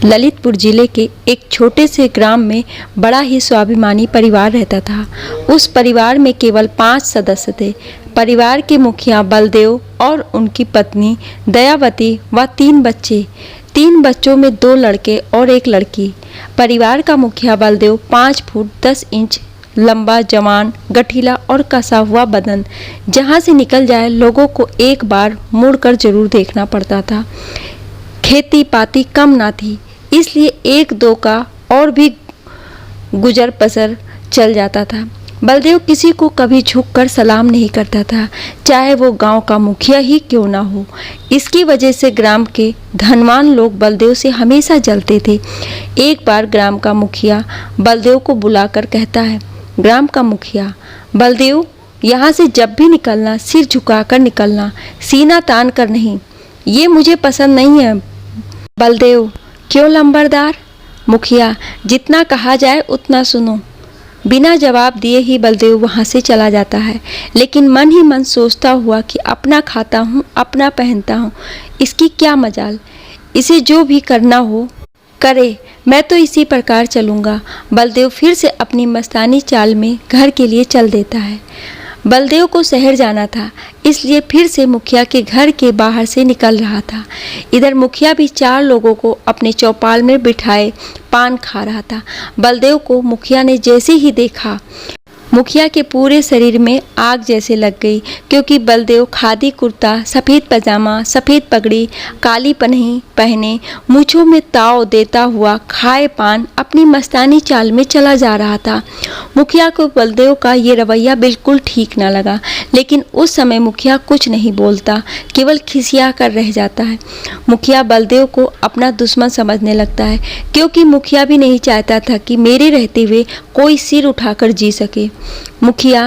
ललितपुर जिले के एक छोटे से ग्राम में बड़ा ही स्वाभिमानी परिवार रहता था। उस परिवार में केवल 5 सदस्य थे। परिवार के मुखिया बलदेव और उनकी पत्नी दयावती व 3 बच्चे। 3 बच्चों में 2 लड़के और 1 लड़की। परिवार का मुखिया बलदेव 5 फुट 10 इंच लंबा, जवान, गठीला और कसा हुआ बदन, जहां से निकल जाए लोगों को एक बार मुड़कर जरूर देखना पड़ता था। खेती पाती कम ना थी, इसलिए 1-2 का और भी गुजर बसर चल जाता था। बलदेव किसी को कभी झुककर सलाम नहीं करता था, चाहे वो गांव का मुखिया ही क्यों ना हो। इसकी वजह से ग्राम के धनवान लोग बलदेव से हमेशा जलते थे। एक बार ग्राम का मुखिया बलदेव को बुलाकर कहता है, ग्राम का मुखिया बलदेव, यहाँ से जब भी निकलना सिर झुकाकर निकलना, सीना तान कर नहीं, ये मुझे पसंद नहीं है। बलदेव, क्यों लंबरदार? मुखिया, जितना कहा जाए उतना सुनो। बिना जवाब दिए ही बलदेव वहाँ से चला जाता है, लेकिन मन ही मन सोचता हुआ कि अपना खाता हूँ, अपना पहनता हूँ, इसकी क्या मजाल, इसे जो भी करना हो करे, मैं तो इसी प्रकार चलूँगा। बलदेव फिर से अपनी मस्तानी चाल में घर के लिए चल देता है। बलदेव को शहर जाना था, इसलिए फिर से मुखिया के घर के बाहर से निकल रहा था। इधर मुखिया भी 4 लोगों को अपने चौपाल में बिठाए पान खा रहा था। बलदेव को मुखिया ने जैसे ही देखा, मुखिया के पूरे शरीर में आग जैसे लग गई, क्योंकि बलदेव खादी कुर्ता, सफ़ेद पजामा, सफ़ेद पगड़ी, काली पन्ही पहने, मूँछों में ताव देता हुआ खाए पान अपनी मस्तानी चाल में चला जा रहा था। मुखिया को बलदेव का ये रवैया बिल्कुल ठीक ना लगा, लेकिन उस समय मुखिया कुछ नहीं बोलता, केवल खिसिया कर रह जाता है। मुखिया बलदेव को अपना दुश्मन समझने लगता है, क्योंकि मुखिया भी नहीं चाहता था कि मेरे रहते हुए कोई सिर उठाकर जी सके। मुखिया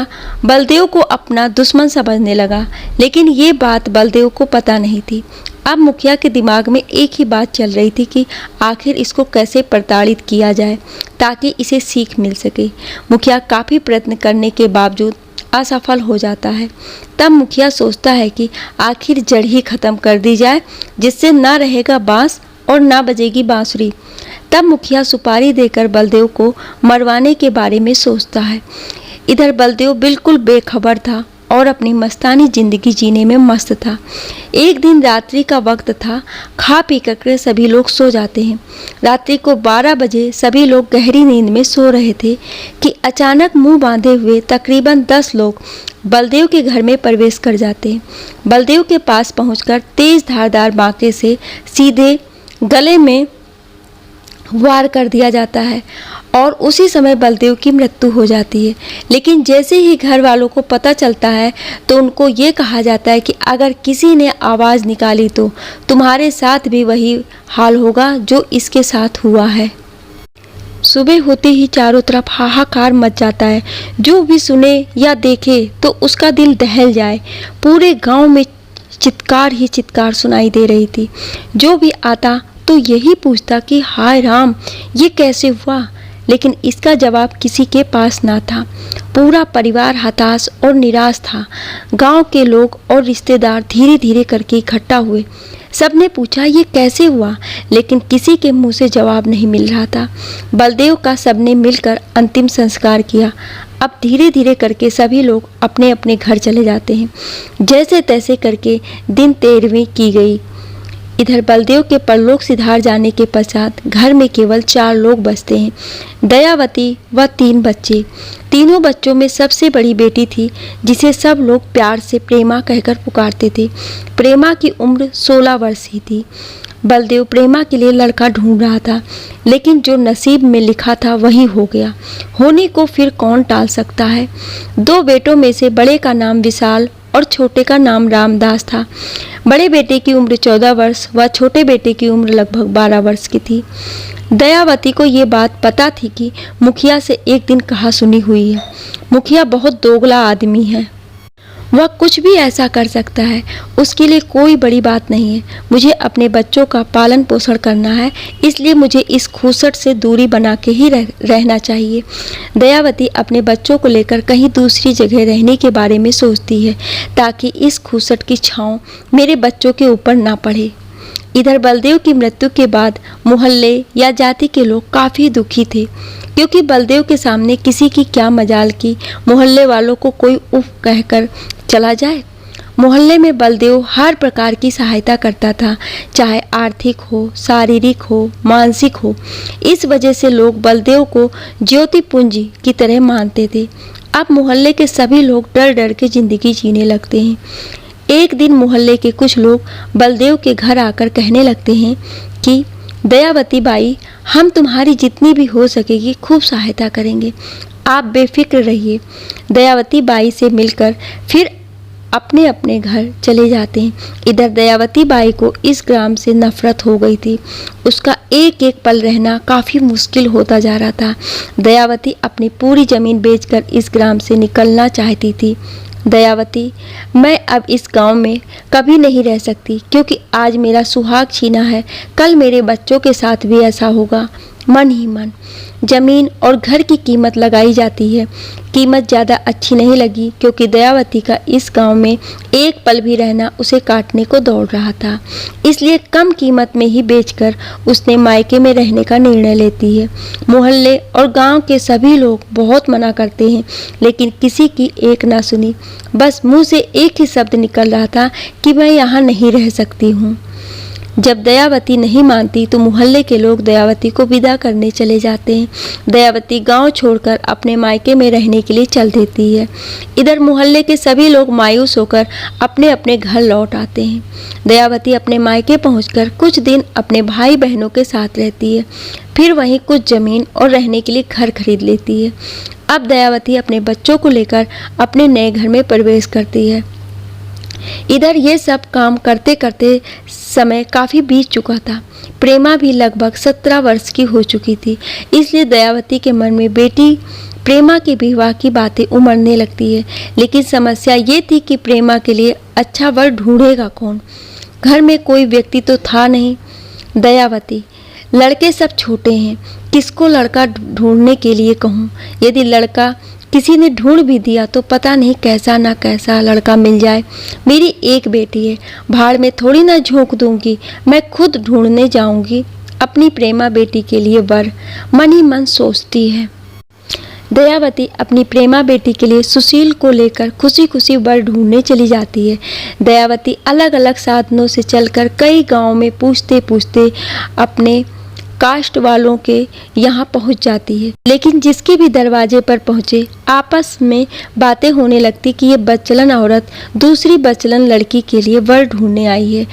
बलदेव को अपना दुश्मन समझने लगा, लेकिन ये बात बलदेव को पता नहीं थी। अब मुखिया के दिमाग में एक ही बात चल रही थी कि आखिर इसको कैसे प्रताड़ित किया जाए ताकि इसे सीख मिल सके। मुखिया काफ़ी प्रयत्न करने के बावजूद असफल हो जाता है। तब मुखिया सोचता है कि आखिर जड़ ही खत्म कर दी जाए, जिससे ना रहेगा बांस और ना बजेगी बांसुरी। तब मुखिया सुपारी देकर बलदेव को मरवाने के बारे में सोचता है। इधर बलदेव बिल्कुल बेखबर था और अपनी मस्तानी जिंदगी जीने में मस्त था। एक दिन रात्रि का वक्त था, खा पी कर सभी लोग सो जाते हैं। रात्रि को 12 बजे सभी लोग गहरी नींद में सो रहे थे कि अचानक मुंह बांधे हुए तकरीबन 10 लोग बलदेव के घर में प्रवेश कर जाते हैं। बलदेव के पास पहुंचकर तेज धारदार बांके से सीधे गले में वार कर दिया जाता है और उसी समय बलदेव की मृत्यु हो जाती है। लेकिन जैसे ही घर वालों को पता चलता है तो उनको ये कहा जाता है कि अगर किसी ने आवाज़ निकाली तो तुम्हारे साथ भी वही हाल होगा जो इसके साथ हुआ है। सुबह होते ही चारों तरफ हाहाकार मच जाता है। जो भी सुने या देखे तो उसका दिल दहल जाए। पूरे गांव में चित्कार ही चित्कार सुनाई दे रही थी। जो भी आता तो यही पूछता कि हाय राम, ये कैसे हुआ, लेकिन इसका जवाब किसी के पास ना था। पूरा परिवार हताश और निराश था। गांव के लोग और रिश्तेदार धीरे धीरे करके इकट्ठा हुए। सबने पूछा ये कैसे हुआ, लेकिन किसी के मुंह से जवाब नहीं मिल रहा था। बलदेव का सबने मिलकर अंतिम संस्कार किया। अब धीरे धीरे करके सभी लोग अपने अपने घर चले जाते हैं। जैसे तैसे करके दिन 13वीं की गई। इधर बलदेव के परलोक सिधार जाने के पश्चात घर में केवल 4 लोग बचते हैं, दयावती व 3 बच्चे। तीनों बच्चों में सबसे बड़ी बेटी थी, जिसे सब लोग प्यार से प्रेमा कहकर पुकारते थे। प्रेमा की उम्र 16 वर्ष ही थी। बलदेव प्रेमा के लिए लड़का ढूंढ रहा था, लेकिन जो नसीब में लिखा था वही हो गया। होने को फिर कौन टाल सकता है। 2 बेटों में से बड़े का नाम विशाल और छोटे का नाम रामदास था। बड़े बेटे की उम्र 14 वर्ष व छोटे बेटे की उम्र लगभग 12 वर्ष की थी। दयावती को ये बात पता थी कि मुखिया से एक दिन कहा सुनी हुई है। मुखिया बहुत दोगला आदमी है, वह कुछ भी ऐसा कर सकता है, उसके लिए कोई बड़ी बात नहीं है। मुझे अपने बच्चों का पालन पोषण करना है, इसलिए मुझे इस खूसट से दूरी बना के ही रहना चाहिए। दयावती अपने बच्चों को लेकर कहीं दूसरी जगह रहने के बारे में सोचती है, ताकि इस खूसट की छाँव मेरे बच्चों के ऊपर ना पड़े। इधर बलदेव की मृत्यु के बाद मोहल्ले या जाति के लोग काफ़ी दुखी थे, क्योंकि बलदेव के सामने किसी की क्या मजाल की मोहल्ले वालों को कोई उफ कहकर चला जाए। मोहल्ले में बलदेव हर प्रकार की सहायता करता था, चाहे आर्थिक हो, शारीरिक हो, मानसिक हो। इस वजह से लोग बलदेव को ज्योति पूंजी की तरह मानते थे। अब मोहल्ले के सभी लोग डर डर के जिंदगी जीने लगते हैं। एक दिन मोहल्ले के कुछ लोग बलदेव के घर आकर कहने लगते हैं कि दयावती बाई, हम तुम्हारी जितनी भी हो सकेगी खूब सहायता करेंगे, आप बेफिक्र रहिए। दयावती बाई से मिलकर फिर अपने अपने घर चले जाते हैं। इधर दयावती बाई को इस ग्राम से नफरत हो गई थी। उसका एक एक पल रहना काफ़ी मुश्किल होता जा रहा था। दयावती अपनी पूरी ज़मीन बेचकर इस ग्राम से निकलना चाहती थी। दयावती, मैं अब इस गांव में कभी नहीं रह सकती, क्योंकि आज मेरा सुहाग छीना है, कल मेरे बच्चों के साथ भी ऐसा होगा। मन ही मन जमीन और घर की कीमत लगाई जाती है। कीमत ज़्यादा अच्छी नहीं लगी, क्योंकि दयावती का इस गांव में एक पल भी रहना उसे काटने को दौड़ रहा था। इसलिए कम कीमत में ही बेचकर उसने मायके में रहने का निर्णय लेती है। मोहल्ले और गांव के सभी लोग बहुत मना करते हैं, लेकिन किसी की एक ना सुनी। बस मुंह से एक ही शब्द निकल रहा था कि मैं यहाँ नहीं रह सकती हूँ। जब दयावती नहीं मानती तो मोहल्ले के लोग दयावती को विदा करने चले जाते हैं। दयावती गांव छोड़कर अपने मायके में रहने के लिए चल देती है। इधर मोहल्ले के सभी लोग मायूस होकर अपने अपने घर लौट आते हैं। दयावती अपने मायके पहुंचकर कुछ दिन अपने भाई बहनों के साथ रहती है। फिर वहीं कुछ ज़मीन और रहने के लिए घर खरीद लेती है। अब दयावती अपने बच्चों को लेकर अपने नए घर में प्रवेश करती है। इधर ये सब काम करते करते समय काफ़ी बीत चुका था। प्रेमा भी लगभग 17 वर्ष की हो चुकी थी, इसलिए दयावती के मन में बेटी प्रेमा के विवाह की बातें उमड़ने लगती है। लेकिन समस्या ये थी कि प्रेमा के लिए अच्छा वर ढूंढेगा कौन। घर में कोई व्यक्ति तो था नहीं। दयावती, लड़के सब छोटे हैं, किसको लड़का ढूंढने के लिए कहूँ। यदि लड़का किसी ने ढूंढ भी दिया तो पता नहीं कैसा ना कैसा लड़का मिल जाए। मेरी एक बेटी है, भाड़ में थोड़ी ना झोंक दूंगी, मैं खुद ढूंढने जाऊंगी अपनी प्रेमा बेटी के लिए वर, मन ही मन सोचती है। दयावती अपनी प्रेमा बेटी के लिए सुशील को लेकर खुशी खुशी वर ढूंढने चली जाती है। दयावती अलग अलग साधनों से चलकर कई गाँव में पूछते पूछते अपने कास्ट वालों के यहाँ पहुँच जाती है। लेकिन जिसके भी दरवाजे पर पहुँचे आपस में बातें होने लगती कि ये बचलन औरत दूसरी बचलन लड़की के लिए वर ढूंढने आई है।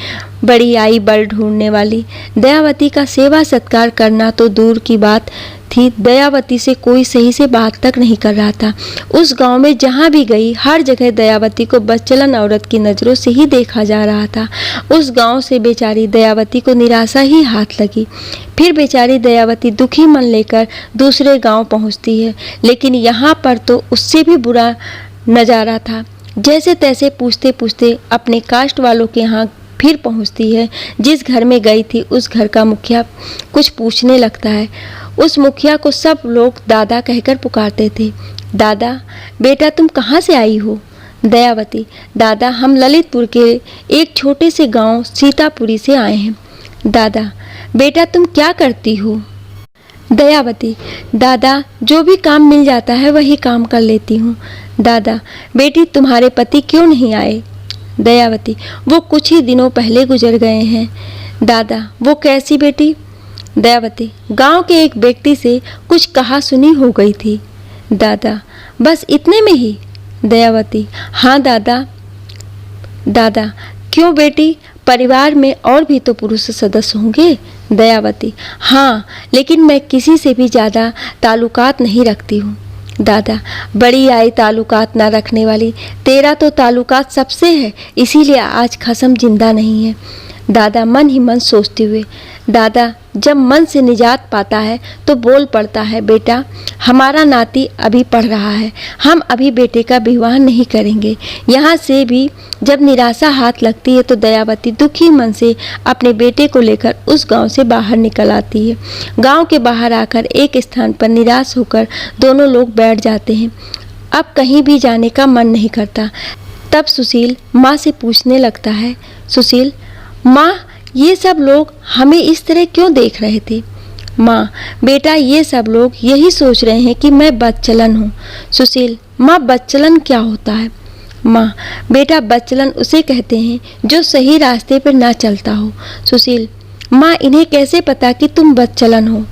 बड़ी आई वर ढूंढने वाली। दयावती का सेवा सत्कार करना तो दूर की बात थी, दयावती से कोई सही से बात तक नहीं कर रहा था। उस गांव में जहां भी गई हर जगह दयावती को बचलन औरत की नज़रों से ही देखा जा रहा था। उस गांव से बेचारी दयावती को निराशा ही हाथ लगी। फिर बेचारी दयावती दुखी मन लेकर दूसरे गांव पहुंचती है, लेकिन यहाँ पर तो उससे भी बुरा नज़ारा था। जैसे तैसे पूछते पूछते अपने कास्ट वालों के यहाँ फिर पहुंचती है। जिस घर में गई थी उस घर का मुखिया कुछ पूछने लगता है। उस मुखिया को सब लोग दादा कहकर पुकारते थे। दादा, बेटा तुम कहाँ से आई हो? दयावती, दादा हम ललितपुर के एक छोटे से गांव सीतापुरी से आए हैं। दादा, बेटा तुम क्या करती हो? दयावती, दादा जो भी काम मिल जाता है वही काम कर लेती हूँ। दादा, बेटी तुम्हारे पति क्यों नहीं आए? दयावती, वो कुछ ही दिनों पहले गुजर गए हैं। दादा, वो कैसी बेटी? दयावती, गांव के एक व्यक्ति से कुछ कहा सुनी हो गई थी। दादा, बस इतने में ही? दयावती, हाँ दादा। दादा, क्यों बेटी, परिवार में और भी तो पुरुष सदस्य होंगे? दयावती, हाँ, लेकिन मैं किसी से भी ज़्यादा ताल्लुकात नहीं रखती हूँ। दादा, बड़ी आई ताल्लुकात ना रखने वाली, तेरा तो ताल्लुकात सबसे है, इसीलिए आज खसम जिंदा नहीं है। दादा मन ही मन सोचते हुए, दादा जब मन से निजात पाता है तो बोल पड़ता है। बेटा, हमारा नाती अभी पढ़ रहा है, हम अभी बेटे का विवाह नहीं करेंगे। यहाँ से भी जब निराशा हाथ लगती है तो दयावती दुखी मन से अपने बेटे को लेकर उस गांव से बाहर निकल आती है। गांव के बाहर आकर एक स्थान पर निराश होकर दोनों लोग बैठ जाते हैं। अब कहीं भी जाने का मन नहीं करता। तब सुशील माँ से पूछने लगता है, सुशील माँ, ये सब लोग हमें इस तरह क्यों देख रहे थे? माँ, बेटा ये सब लोग यही सोच रहे हैं कि मैं बदचलन हूँ। सुशील, माँ बदचलन क्या होता है? माँ, बेटा बदचलन उसे कहते हैं जो सही रास्ते पर ना चलता हो। सुशील, माँ इन्हें कैसे पता कि तुम बदचलन हो?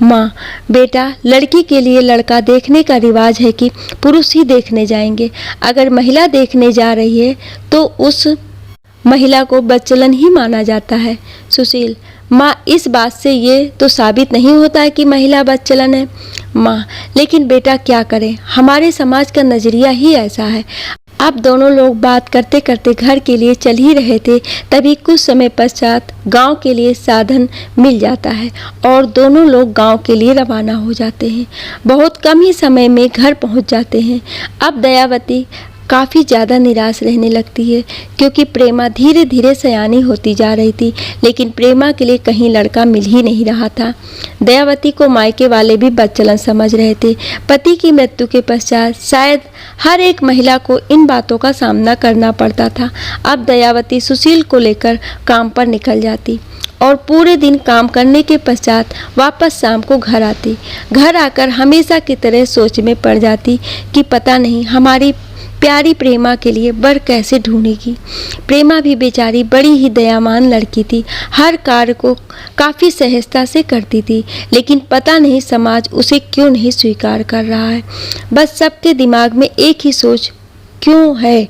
माँ, बेटा लड़की के लिए लड़का देखने का रिवाज है कि पुरुष ही देखने जाएंगे। अगर महिला देखने जा रही है तो उस महिला को बदचलन ही माना जाता है। सुशील, माँ इस बात से ये तो साबित नहीं होता है कि महिला बदचलन है। माँ, लेकिन बेटा क्या करें, हमारे समाज का नज़रिया ही ऐसा है। अब दोनों लोग बात करते करते घर के लिए चल ही रहे थे, तभी कुछ समय पश्चात गांव के लिए साधन मिल जाता है और दोनों लोग गांव के लिए रवाना हो जाते हैं। बहुत कम ही समय में घर पहुंच जाते हैं। अब दयावती काफ़ी ज़्यादा निराश रहने लगती है क्योंकि प्रेमा धीरे धीरे सयानी होती जा रही थी, लेकिन प्रेमा के लिए कहीं लड़का मिल ही नहीं रहा था। दयावती को मायके वाले भी बदचलन समझ रहे थे। पति की मृत्यु के पश्चात शायद हर एक महिला को इन बातों का सामना करना पड़ता था। अब दयावती सुशील को लेकर काम पर निकल जाती और पूरे दिन काम करने के पश्चात वापस शाम को घर आती। घर आकर हमेशा की तरह सोच में पड़ जाती कि पता नहीं हमारी प्यारी प्रेमा के लिए वर कैसे ढूंढेगी। प्रेमा भी बेचारी बड़ी ही दयावान लड़की थी, हर कार्य को काफ़ी सहजता से करती थी, लेकिन पता नहीं समाज उसे क्यों नहीं स्वीकार कर रहा है। बस सबके दिमाग में एक ही सोच क्यों है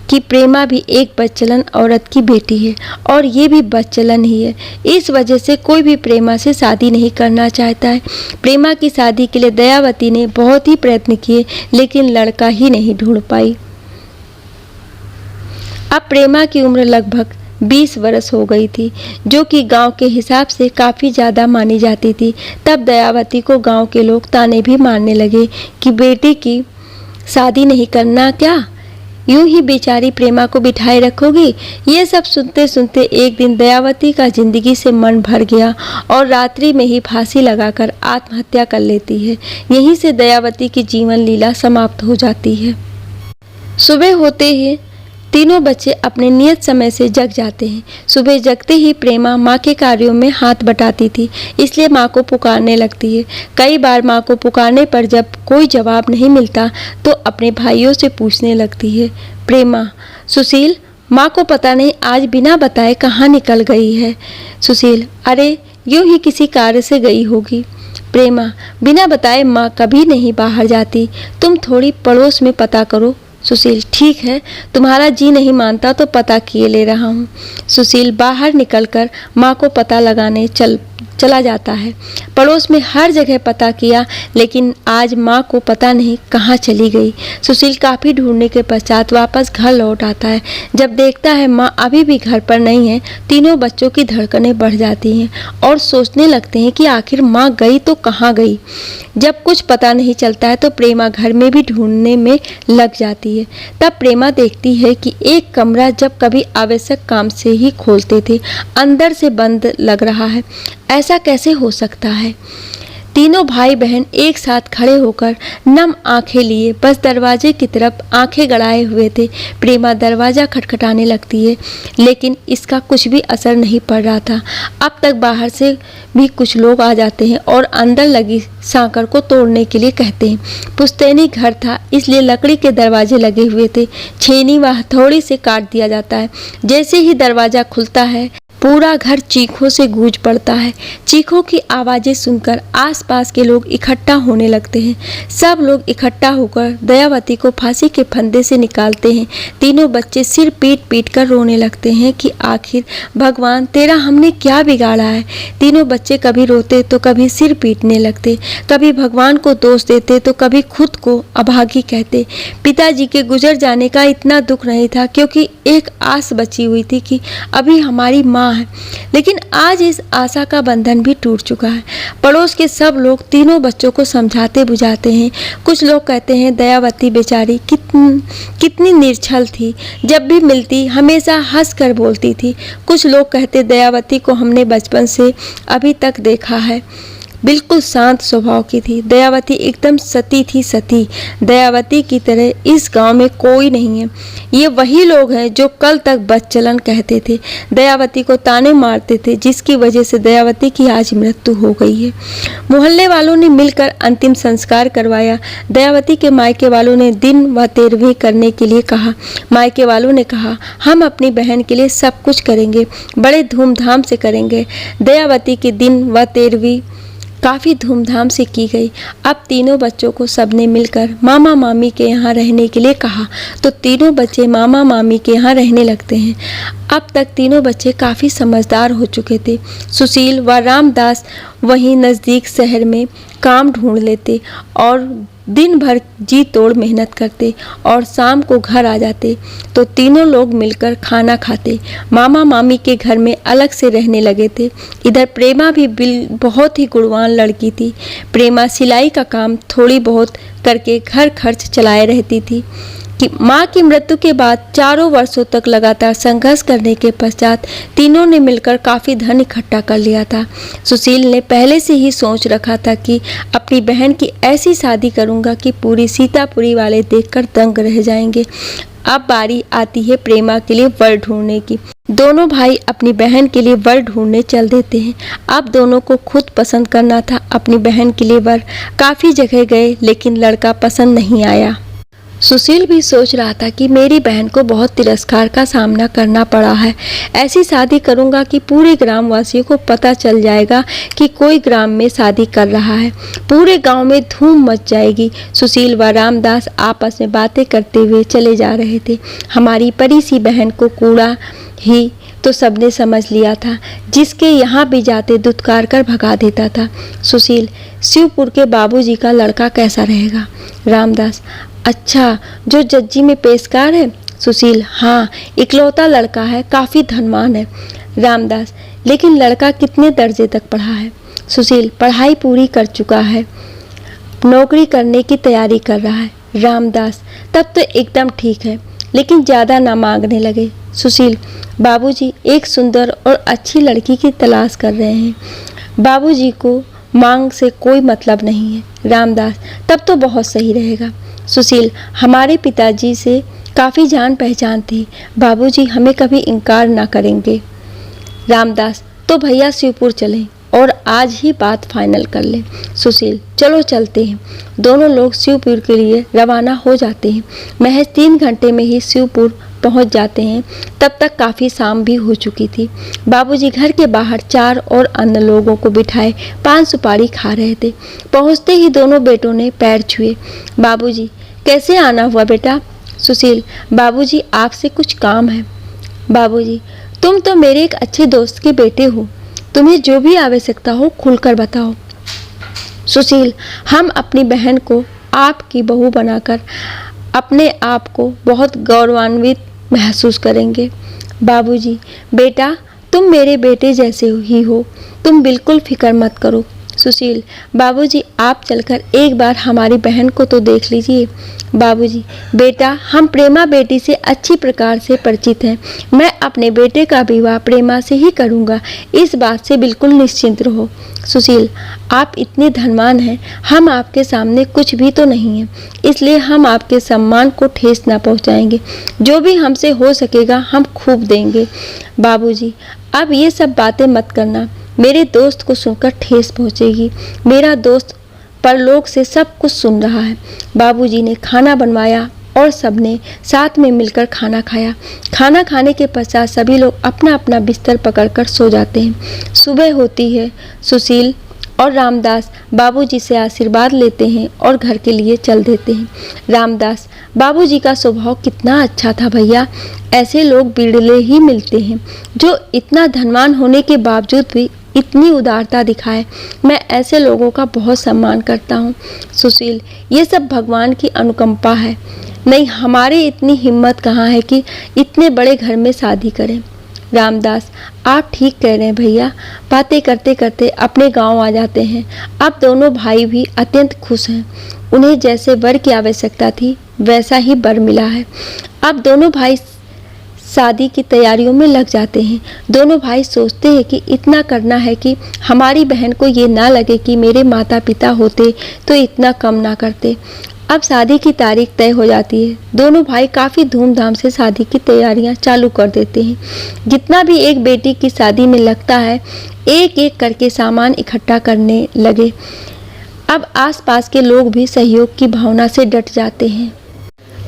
कि प्रेमा भी एक बदचलन औरत की बेटी है और ये भी बदचलन ही है। इस वजह से कोई भी प्रेमा से शादी नहीं करना चाहता है। प्रेमा की शादी के लिए दयावती ने बहुत ही प्रयत्न किए, लेकिन लड़का ही नहीं ढूंढ पाई। अब प्रेमा की उम्र लगभग 20 वर्ष हो गई थी, जो कि गांव के हिसाब से काफ़ी ज़्यादा मानी जाती थी। तब दयावती को गांव के लोग ताने भी मारने लगे कि बेटी की शादी नहीं करना क्या, यूं ही बेचारी प्रेमा को बिठाए रखोगी। ये सब सुनते सुनते एक दिन दयावती का जिंदगी से मन भर गया और रात्रि में ही फांसी लगाकर आत्महत्या कर लेती है। यहीं से दयावती की जीवन लीला समाप्त हो जाती है। सुबह होते ही तीनों बच्चे अपने नियत समय से जग जाते हैं। सुबह जगते ही प्रेमा माँ के कार्यों में हाथ बटाती थी, इसलिए माँ को पुकारने लगती है। कई बार माँ को पुकारने पर जब कोई जवाब नहीं मिलता तो अपने भाइयों से पूछने लगती है। प्रेमा, सुशील, माँ को पता नहीं आज बिना बताए कहाँ निकल गई है। सुशील, अरे यूं ही किसी कार्य से गई होगी। प्रेमा, बिना बताए माँ कभी नहीं बाहर जाती, तुम थोड़ी पड़ोस में पता करो। सुशील, ठीक है, तुम्हारा जी नहीं मानता तो पता किए ले रहा हूँ। सुशील बाहर निकलकर माँ को पता लगाने चला जाता है। पड़ोस में हर जगह पता किया, लेकिन आज माँ को पता नहीं कहाँ चली गई। सुशील काफ़ी ढूंढने के पश्चात वापस घर लौट आता है। जब देखता है माँ अभी भी घर पर नहीं है, तीनों बच्चों की धड़कनें बढ़ जाती हैं और सोचने लगते हैं कि आखिर माँ गई तो कहाँ गई। जब कुछ पता नहीं चलता है तो प्रेमा घर में भी ढूंढने में लग जाती है। तब प्रेमा देखती है कि एक कमरा जब कभी आवश्यक काम से ही खोलते थे, अंदर से बंद लग रहा है। ऐसा कैसे हो सकता है? तीनों भाई बहन एक साथ खड़े होकर नम आंखें लिए बस दरवाजे की तरफ आंखें गड़ाए हुए थे। प्रेमा दरवाज़ा खटखटाने लगती है, लेकिन इसका कुछ भी असर नहीं पड़ रहा था। अब तक बाहर से भी कुछ लोग आ जाते हैं और अंदर लगी सांकड़ को तोड़ने के लिए कहते हैं। पुश्तैनी घर था, इसलिए लकड़ी के दरवाजे लगे हुए थे। छेनी व हथौड़ी से काट दिया जाता है। जैसे ही दरवाज़ा खुलता है, पूरा घर चीखों से गूंज पड़ता है। चीखों की आवाज़ें सुनकर आसपास के लोग इकट्ठा होने लगते हैं। सब लोग इकट्ठा होकर दयावती को फांसी के फंदे से निकालते हैं। तीनों बच्चे सिर पीट पीट कर रोने लगते हैं कि आखिर भगवान तेरा हमने क्या बिगाड़ा है। तीनों बच्चे कभी रोते तो कभी सिर पीटने लगते, कभी भगवान को दोष देते तो कभी खुद को अभागी कहते। पिताजी के गुजर जाने का इतना दुख नहीं था, क्योंकि एक आस बची हुई थी कि अभी हमारी माँ है, लेकिन आज इस आशा का बंधन भी टूट चुका है। पड़ोस के सब लोग तीनों बच्चों को समझाते बुझाते हैं। कुछ लोग कहते हैं दयावती बेचारी कितनी निर्छल थी, जब भी मिलती हमेशा हंस कर बोलती थी। कुछ लोग कहते दयावती को हमने बचपन से अभी तक देखा है, बिल्कुल शांत स्वभाव की थी। दयावती एकदम सती थी, सती। दयावती की तरह इस गांव में कोई नहीं है। ये वही लोग हैं जो कल तक बदचलन कहते थे, दयावती को ताने मारते थे, जिसकी वजह से दयावती की आज मृत्यु हो गई है। मोहल्ले वालों ने मिलकर अंतिम संस्कार करवाया। दयावती के मायके वालों ने दिन व तेरहवीं करने के लिए कहा। मायके वालों ने कहा, हम अपनी बहन के लिए सब कुछ करेंगे, बड़े धूमधाम से करेंगे। दयावती के दिन व तेरहवीं काफ़ी धूमधाम से की गई। अब तीनों बच्चों को सबने मिलकर मामा मामी के यहाँ रहने के लिए कहा, तो तीनों बच्चे मामा मामी के यहाँ रहने लगते हैं। अब तक तीनों बच्चे काफ़ी समझदार हो चुके थे। सुशील व रामदास वहीं नज़दीक शहर में काम ढूंढ लेते और दिन भर जी तोड़ मेहनत करते और शाम को घर आ जाते तो तीनों लोग मिलकर खाना खाते। मामा मामी के घर में अलग से रहने लगे थे। इधर प्रेमा भी बहुत ही गुणवान लड़की थी। प्रेमा सिलाई का काम थोड़ी बहुत करके घर खर्च चलाए रहती थी कि माँ की मृत्यु के बाद 4 वर्षों तक लगातार संघर्ष करने के पश्चात तीनों ने मिलकर काफ़ी धन इकट्ठा कर लिया था। सुशील ने पहले से ही सोच रखा था कि अपनी बहन की ऐसी शादी करूंगा कि पूरी सीतापुरी वाले देखकर दंग रह जाएंगे। अब बारी आती है प्रेमा के लिए वर ढूंढने की। दोनों भाई अपनी बहन के लिए वर ढूंढने चल देते हैं। अब दोनों को खुद पसंद करना था अपनी बहन के लिए वर। काफ़ी जगह गए लेकिन लड़का पसंद नहीं आया। सुशील भी सोच रहा था कि मेरी बहन को बहुत तिरस्कार का सामना करना पड़ा है। ऐसी शादी करूंगा कि पूरे ग्रामवासियों को पता चल जाएगा कि कोई ग्राम में शादी कर रहा है। पूरे गांव में धूम मच जाएगी। सुशील व रामदास आपस में बातें करते हुए चले जा रहे थे। हमारी परी सी बहन को कूड़ा ही तो सबने समझ लिया था, जिसके यहाँ भी जाते दुत्कार कर भगा देता था। सुशील, शिवपुर के बाबूजी का लड़का कैसा रहेगा? रामदास, अच्छा, जो जज्जी में पेशकार है? सुशील, हाँ, इकलौता लड़का है, काफ़ी धनवान है। रामदास, लेकिन लड़का कितने दर्जे तक पढ़ा है? सुशील, पढ़ाई पूरी कर चुका है, नौकरी करने की तैयारी कर रहा है। रामदास, तब तो एकदम ठीक है, लेकिन ज़्यादा ना मांगने लगे। सुशील, बाबूजी एक सुंदर और अच्छी लड़की की तलाश कर रहे हैं। बाबूजी को मांग से कोई मतलब नहीं है। रामदास, तब तो बहुत सही रहेगा। सुशील, हमारे पिताजी से काफ़ी जान पहचान थी, बाबूजी हमें कभी इनकार ना करेंगे। रामदास, तो भैया शिवपुर चलें और आज ही बात फाइनल कर लें। सुशील, चलो चलते हैं। दोनों लोग शिवपुर के लिए रवाना हो जाते हैं। महज 3 घंटे में ही शिवपुर पहुंच जाते हैं। तब तक काफ़ी शाम भी हो चुकी थी। बाबूजी घर के बाहर 4 और अन्य लोगों को बिठाए पान सुपारी खा रहे थे। पहुंचते ही दोनों बेटों ने पैर छुए। बाबूजी, कैसे आना हुआ बेटा? सुशील, बाबूजी आपसे कुछ काम है। बाबूजी, तुम तो मेरे एक अच्छे दोस्त के बेटे हो, तुम्हें जो भी आवश्यकता हो खुलकर बताओ। सुशील, हम अपनी बहन को आपकी बहू बनाकर अपने आप को बहुत गौरवान्वित महसूस करेंगे। बाबूजी, बेटा तुम मेरे बेटे जैसे ही हो, तुम बिल्कुल फिक्र मत करो। सुशील, बाबूजी आप चलकर एक बार हमारी बहन को तो देख लीजिए। बाबूजी, बेटा हम प्रेमा बेटी से अच्छी प्रकार से परिचित हैं। मैं अपने बेटे का विवाह प्रेमा से ही करूंगा, इस बात से बिल्कुल निश्चिंत रहो। सुशील, आप इतने धनवान हैं, हम आपके सामने कुछ भी तो नहीं हैं, इसलिए हम आपके सम्मान को ठेस ना पहुंचाएंगे। जो भी हमसे हो सकेगा हम खूब देंगे। बाबूजी, अब ये सब बातें मत करना, मेरे दोस्त को सुनकर ठेस पहुंचेगी। मेरा दोस्त परलोक से सब कुछ सुन रहा है। बाबूजी ने खाना बनवाया और सबने साथ में मिलकर खाना खाया। खाना खाने के पश्चात सभी लोग अपना अपना बिस्तर पकड़कर सो जाते हैं। सुबह होती है। सुशील और रामदास बाबूजी से आशीर्वाद लेते हैं और घर के लिए चल देते हैं। रामदास, बाबूजी का स्वभाव कितना अच्छा था भैया, ऐसे लोग बिरले ही मिलते हैं जो इतना धनवान होने के बावजूद भी इतनी उदारता दिखाए। मैं ऐसे लोगों का बहुत सम्मान करता हूँ। सुशील, ये सब भगवान की अनुकंपा है, नहीं हमारे इतनी हिम्मत कहाँ है कि इतने बड़े घर में शादी करें। रामदास, आप ठीक कह रहे हैं भैया। बातें करते करते अपने गांव आ जाते हैं। अब दोनों भाई भी अत्यंत खुश हैं। उन्हें जैसे वर की आवश्यकता थी वैसा ही वर मिला है। अब दोनों भाई शादी की तैयारियों में लग जाते हैं। दोनों भाई सोचते हैं कि इतना करना है कि हमारी बहन को ये ना लगे कि मेरे माता पिता होते तो इतना कम ना करते। अब शादी की तारीख तय हो जाती है। दोनों भाई काफ़ी धूमधाम से शादी की तैयारियां चालू कर देते हैं। जितना भी एक बेटी की शादी में लगता है, एक एक करके सामान इकट्ठा करने लगे। अब आसपास के लोग भी सहयोग की भावना से डट जाते हैं।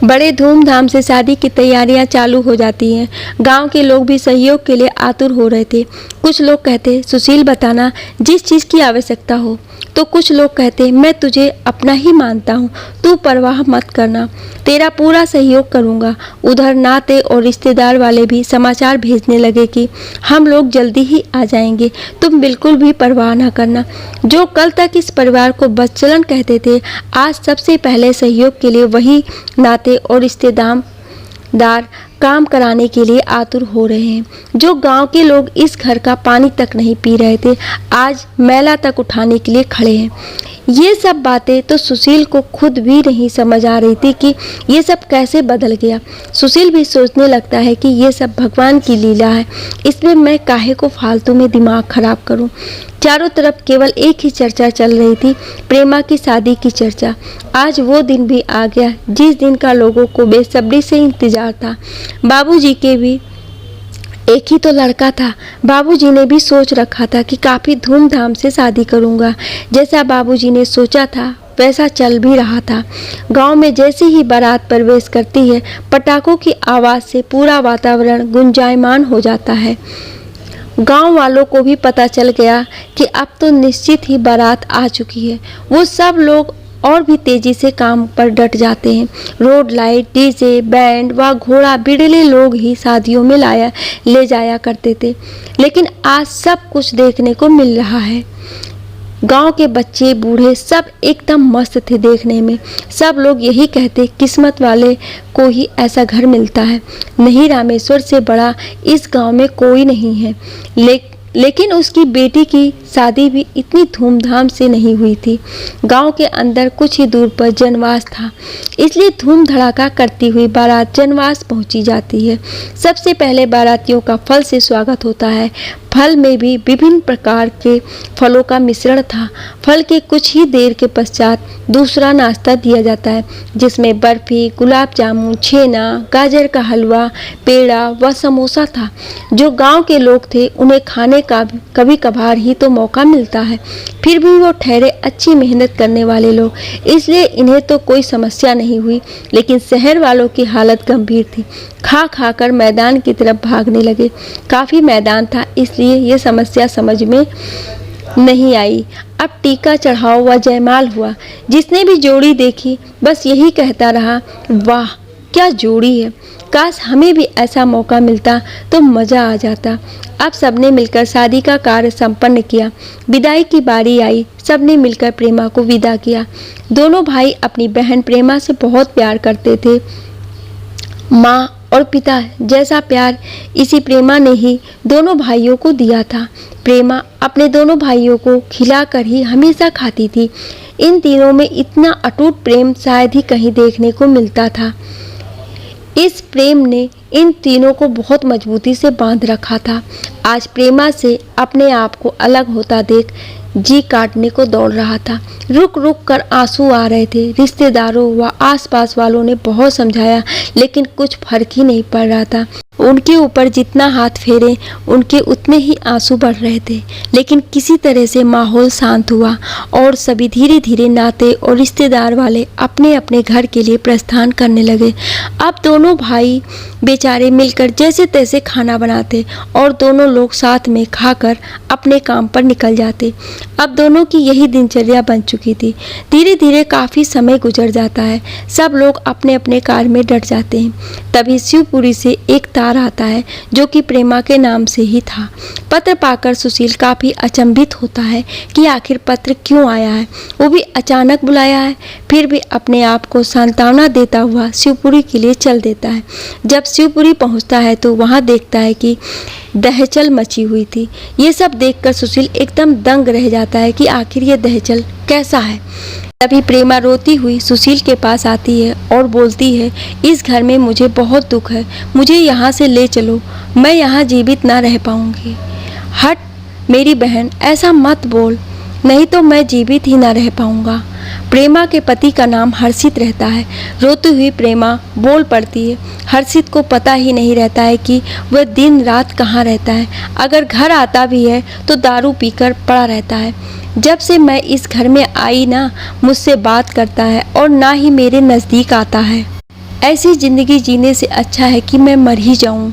बड़े धूमधाम से शादी की तैयारियां चालू हो जाती हैं। गांव के लोग भी सहयोग के लिए आतुर हो रहे थे। कुछ लोग कहते, सुशील बताना जिस चीज़ की आवश्यकता हो। तो कुछ लोग कहते, मैं तुझे अपना ही मानता हूँ, तू परवाह मत करना, तेरा पूरा सहयोग करूँगा। उधर नाते और रिश्तेदार वाले भी समाचार भेजने लगे कि हम लोग जल्दी ही आ जाएंगे, तुम बिल्कुल भी परवाह ना करना। जो कल तक इस परिवार को बदचलन कहते थे, आज सबसे पहले सहयोग के लिए वही नाते और रिश्तेदार काम कराने के लिए आतुर हो रहे हैं। जो गांव के लोग इस घर का पानी तक नहीं पी रहे थे, आज मैला तक उठाने के लिए खड़े हैं। ये सब बातें तो सुशील को खुद भी नहीं समझ आ रही थी कि ये सब कैसे बदल गया। सुशील भी सोचने लगता है कि ये सब भगवान की लीला है, इसमें मैं काहे को फालतू में दिमाग खराब करूं। चारों तरफ केवल एक ही चर्चा चल रही थी, प्रेमा की शादी की चर्चा। आज वो दिन भी आ गया जिस दिन का लोगों को बेसब्री से इंतजार था। बाबूजी के भी एक ही तो लड़का था। बाबूजी ने भी सोच रखा था कि काफ़ी धूमधाम से शादी करूंगा। जैसा बाबूजी ने सोचा था वैसा चल भी रहा था। गांव में जैसे ही बारात प्रवेश करती है, पटाखों की आवाज़ से पूरा वातावरण गुंजायमान हो जाता है। गांव वालों को भी पता चल गया कि अब तो निश्चित ही बारात आ चुकी है। वो सब लोग और भी तेजी से काम पर डट जाते हैं। रोड लाइट, डीजे, बैंड व घोड़ा बिड़ले लोग ही शादियों में ले जाया करते थे, लेकिन आज सब कुछ देखने को मिल रहा है। गांव के बच्चे बूढ़े सब एकदम मस्त थे देखने में। सब लोग यही कहते, किस्मत वाले को ही ऐसा घर मिलता है। नहीं, रामेश्वर से बड़ा इस गांव में कोई नहीं है। लेकिन उसकी बेटी की शादी भी इतनी धूमधाम से नहीं हुई थी। गांव के अंदर कुछ ही दूर पर जनवास था, इसलिए धूम धड़ाका करती हुई बारात जनवास पहुंची जाती है। सबसे पहले बारातियों का फल से स्वागत होता है। फल में भी विभिन्न प्रकार के फलों का मिश्रण था। फल के कुछ ही देर के पश्चात दूसरा नाश्ता दिया जाता है, जिसमें बर्फी, गुलाब जामुन, छेना, गाजर का हलवा, पेड़ा व समोसा था। जो गांव के लोग थे उन्हें खाने का कभी कभार ही तो मौका मिलता है, फिर भी वो ठहरे अच्छी मेहनत करने वाले लोग, इसलिए इन्हें तो कोई समस्या नहीं हुई। लेकिन शहर वालों की हालत गंभीर थी। खा खा कर मैदान की तरफ भागने लगे। काफ़ी मैदान था, इसलिए ये समस्या समझ में नहीं आई। अब टीका चढ़ाओ व जयमाल हुआ। जिसने भी जोड़ी देखी बस यही कहता रहा, वाह क्या जोड़ी है, काश हमें भी ऐसा मौका मिलता तो मज़ा आ जाता। अब सबने मिलकर शादी का कार्य संपन्न किया। विदाई की बारी आई। सबने मिलकर प्रेमा को विदा किया। दोनों भाई अपनी बहन प्रेमा से बहुत प्यार करते थे। माँ और पिता जैसा प्यार इसी प्रेमा ने ही दोनों भाइयों को दिया था। प्रेमा अपने दोनों भाइयों को खिलाकर ही हमेशा खाती थी। इन तीनों में इतना अटूट प्रेम शायद ही कहीं देखने को मिलता था। इस प्रेम ने इन तीनों को बहुत मजबूती से बांध रखा था। आज प्रेमा से अपने आप को अलग होता देख जी काटने को दौड़ रहा था। रुक रुक कर आंसू आ रहे थे। रिश्तेदारों व आसपास वालों ने बहुत समझाया, लेकिन कुछ फर्क ही नहीं पड़ रहा था। उनके ऊपर जितना हाथ फेरे उनके उतने ही आंसू बढ़ रहे थे। लेकिन किसी तरह से माहौल शांत हुआ और सभी धीरे धीरे नाते और रिश्तेदार वाले अपने अपने घर के लिए प्रस्थान करने लगे। अब दोनों भाई बेचारे मिलकर जैसे तैसे खाना बनाते और दोनों लोग साथ में खाकर अपने काम पर निकल जाते। अब दोनों की यही दिनचर्या बन चुकी थी। धीरे धीरे काफ़ी समय गुजर जाता है। सब लोग अपने अपने कार्य में डट जाते हैं। तभी शिवपुरी से एक तार आता है जो कि प्रेमा के नाम से ही था। पत्र पाकर सुशील काफ़ी अचंभित होता है कि आखिर पत्र क्यों आया है, वो भी अचानक बुलाया है। फिर भी अपने आप को सांत्वना देता हुआ शिवपुरी के लिए चल देता है। जब शिवपुरी पहुंचता है तो वहां देखता है कि दहचल मची हुई थी। ये सब देखकर सुशील एकदम दंग रह जाता है कि आखिर ये दहचल कैसा है। तभी प्रेमा रोती हुई सुशील के पास आती है और बोलती है, इस घर में मुझे बहुत दुख है, मुझे यहाँ से ले चलो, मैं यहाँ जीवित ना रह पाऊँगी। हट मेरी बहन, ऐसा मत बोल, नहीं तो मैं जीवित ही ना रह पाऊँगा। प्रेमा के पति का नाम हर्षित रहता है। रोती हुई प्रेमा बोल पड़ती है, हर्षित को पता ही नहीं रहता है कि वह दिन रात कहाँ रहता है। अगर घर आता भी है तो दारू पीकर पड़ा रहता है। जब से मैं इस घर में आई ना मुझसे बात करता है और ना ही मेरे नज़दीक आता है। ऐसी ज़िंदगी जीने से अच्छा है कि मैं मर ही जाऊं।